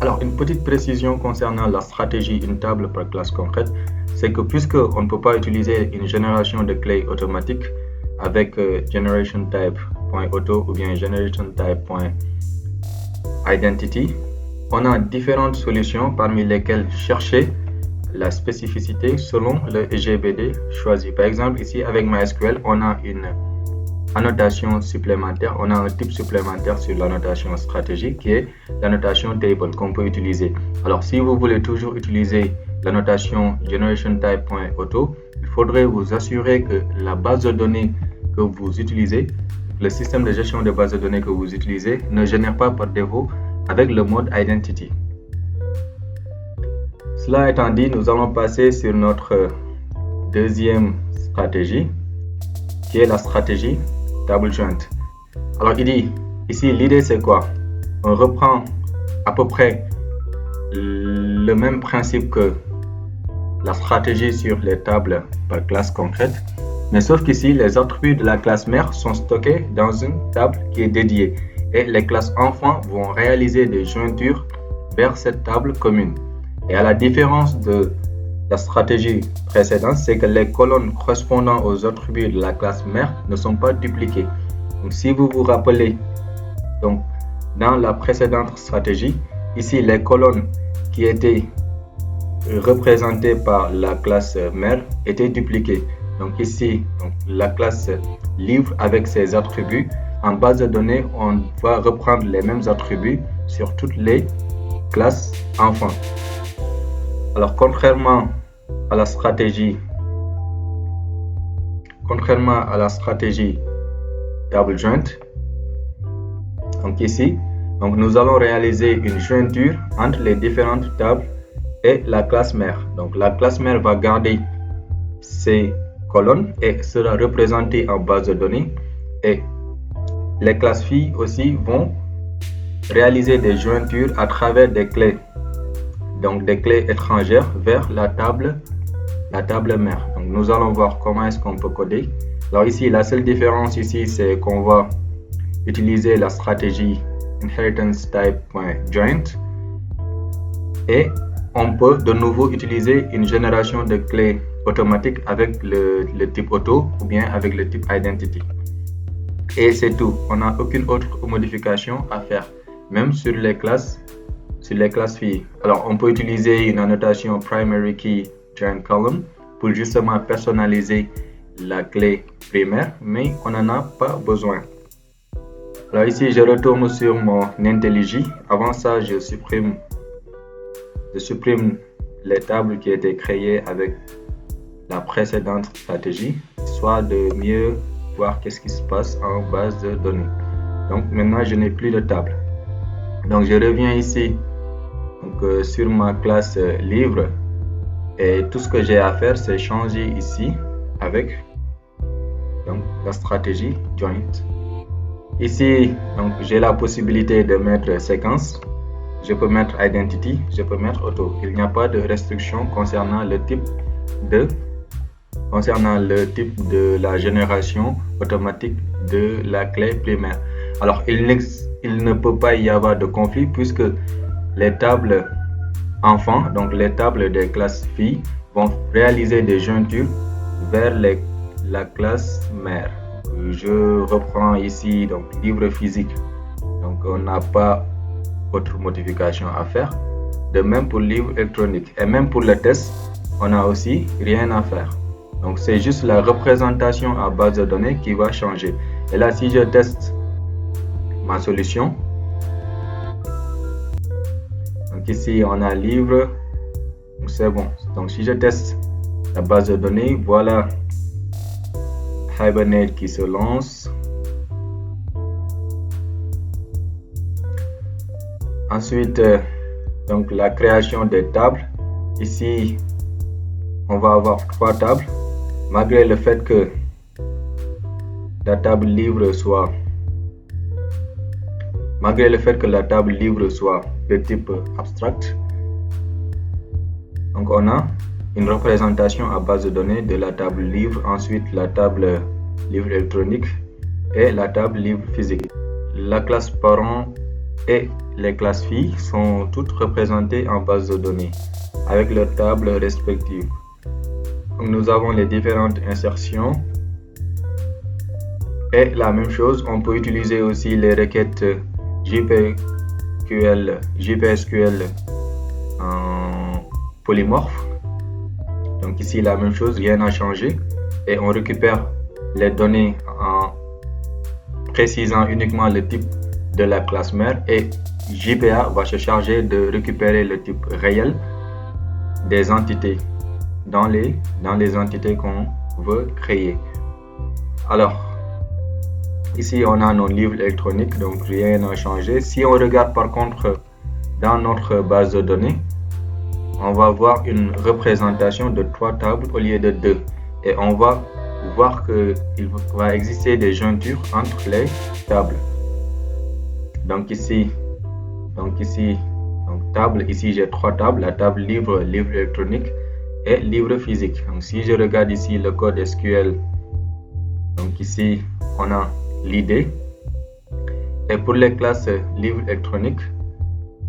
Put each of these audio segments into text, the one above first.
Alors, une petite précision concernant la stratégie une table par classe concrète, c'est que puisque on ne peut pas utiliser une génération de clés automatique avec GenerationType.auto ou bien GenerationType.identity, on a différentes solutions parmi lesquelles chercher la spécificité selon le GBD choisi. Par exemple, ici avec MySQL, on a une annotation supplémentaire, on a un type supplémentaire sur l'annotation stratégique qui est l'annotation table qu'on peut utiliser. Alors si vous voulez toujours utiliser l'annotation GenerationType.auto, il faudrait vous assurer que la base de données que vous utilisez, le système de gestion de base de données que vous utilisez ne génère pas par défaut avec le mode Identity. Cela étant dit, nous allons passer sur notre deuxième stratégie qui est la stratégie Table Joint. Alors il dit, ici l'idée c'est quoi? On reprend à peu près le même principe que la stratégie sur les tables par classe concrète, mais sauf qu'ici les attributs de la classe mère sont stockés dans une table qui est dédiée et les classes enfants vont réaliser des jointures vers cette table commune. Et à la différence de la stratégie précédente, c'est que les colonnes correspondant aux attributs de la classe mère ne sont pas dupliquées. Donc si vous vous rappelez, donc, dans la précédente stratégie, ici les colonnes qui étaient représentées par la classe mère étaient dupliquées. Donc ici, la classe livre avec ses attributs, en base de données, on va reprendre les mêmes attributs sur toutes les classes enfants. Alors contrairement à la stratégie Table Joint, donc ici, nous allons réaliser une jointure entre les différentes tables et la classe mère. Donc la classe mère va garder ces colonnes et sera représentée en base de données, et les classes filles aussi vont réaliser des jointures à travers des clés, donc des clés étrangères vers la table mère. Donc nous allons voir comment est-ce qu'on peut coder. Alors ici, la seule différence ici, c'est qu'on va utiliser la stratégie InheritanceType.joint et on peut de nouveau utiliser une génération de clés automatique avec le type auto ou bien avec le type identity. Et c'est tout. On n'a aucune autre modification à faire, même sur les classes filles. Alors on peut utiliser une annotation primary key join column pour justement personnaliser la clé primaire, mais on n'en a pas besoin. Alors ici je retourne sur mon IntelliJ. Avant ça, je supprime les tables qui étaient créées avec la précédente stratégie, soit de mieux voir qu'est-ce qui se passe en base de données. Donc maintenant je n'ai plus de table. Donc je reviens ici sur ma classe livre, et tout ce que j'ai à faire c'est changer ici avec la stratégie joint. Ici j'ai la possibilité de mettre séquence, je peux mettre identity, je peux mettre auto. Il n'y a pas de restriction concernant le type de la génération automatique de la clé primaire. Alors il ne peut pas y avoir de conflit puisque les tables enfants, donc les tables des classes filles, vont réaliser des jointures vers la classe mère. Je reprends ici livre physique, donc on n'a pas autre modification à faire. De même pour livre électronique, et même pour le test, on n'a aussi rien à faire. Donc c'est juste la représentation à base de données qui va changer. Et là, si je teste ma solution, donc ici on a livre, c'est bon. Donc si je teste la base de données, voilà Hibernate qui se lance. Ensuite, la création des tables. Ici, on va avoir 3 tables, malgré le fait que la table livre soit de type abstract. Donc on a une représentation à base de données de la table livre, ensuite la table livre électronique et la table livre physique. La classe parent et les classes filles sont toutes représentées en base de données avec leurs tables respectives. Donc, nous avons les différentes insertions et la même chose, on peut utiliser aussi les requêtes JPSQL en polymorphe. Donc ici la même chose, rien n'a changé et on récupère les données en précisant uniquement le type de la classe mère et JPA va se charger de récupérer le type réel des entités dans les entités qu'on veut créer. Alors ici on a nos livres électroniques, donc rien n'a changé. Si on regarde par contre dans notre base de données, on va voir une représentation de 3 tables au lieu de 2 et on va voir qu'il va exister des jointures entre les tables. Donc ici table, ici j'ai 3 tables, la table livre électronique et livre physique. Donc si je regarde ici le code SQL, donc ici on a l'ID et pour les classes livre électronique,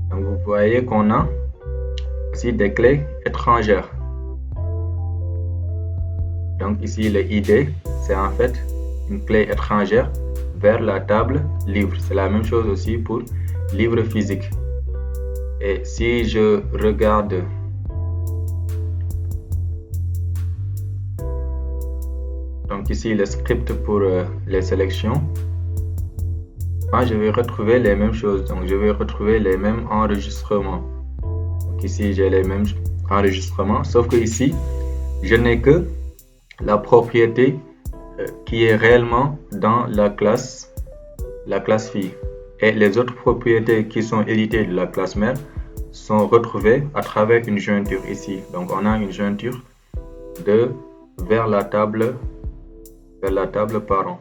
donc vous voyez qu'on a aussi des clés étrangères. Donc ici le ID, c'est en fait une clé étrangère vers la table livre. C'est la même chose aussi pour livre physique. Et si je regarde donc ici le script pour les sélections, je vais retrouver les mêmes choses. Donc je vais retrouver les mêmes enregistrements. Donc ici j'ai les mêmes enregistrements, sauf que ici je n'ai que la propriété qui est réellement dans la classe fille. Et les autres propriétés qui sont héritées de la classe mère sont retrouvées à travers une jointure ici. Donc on a une jointure vers la table parent.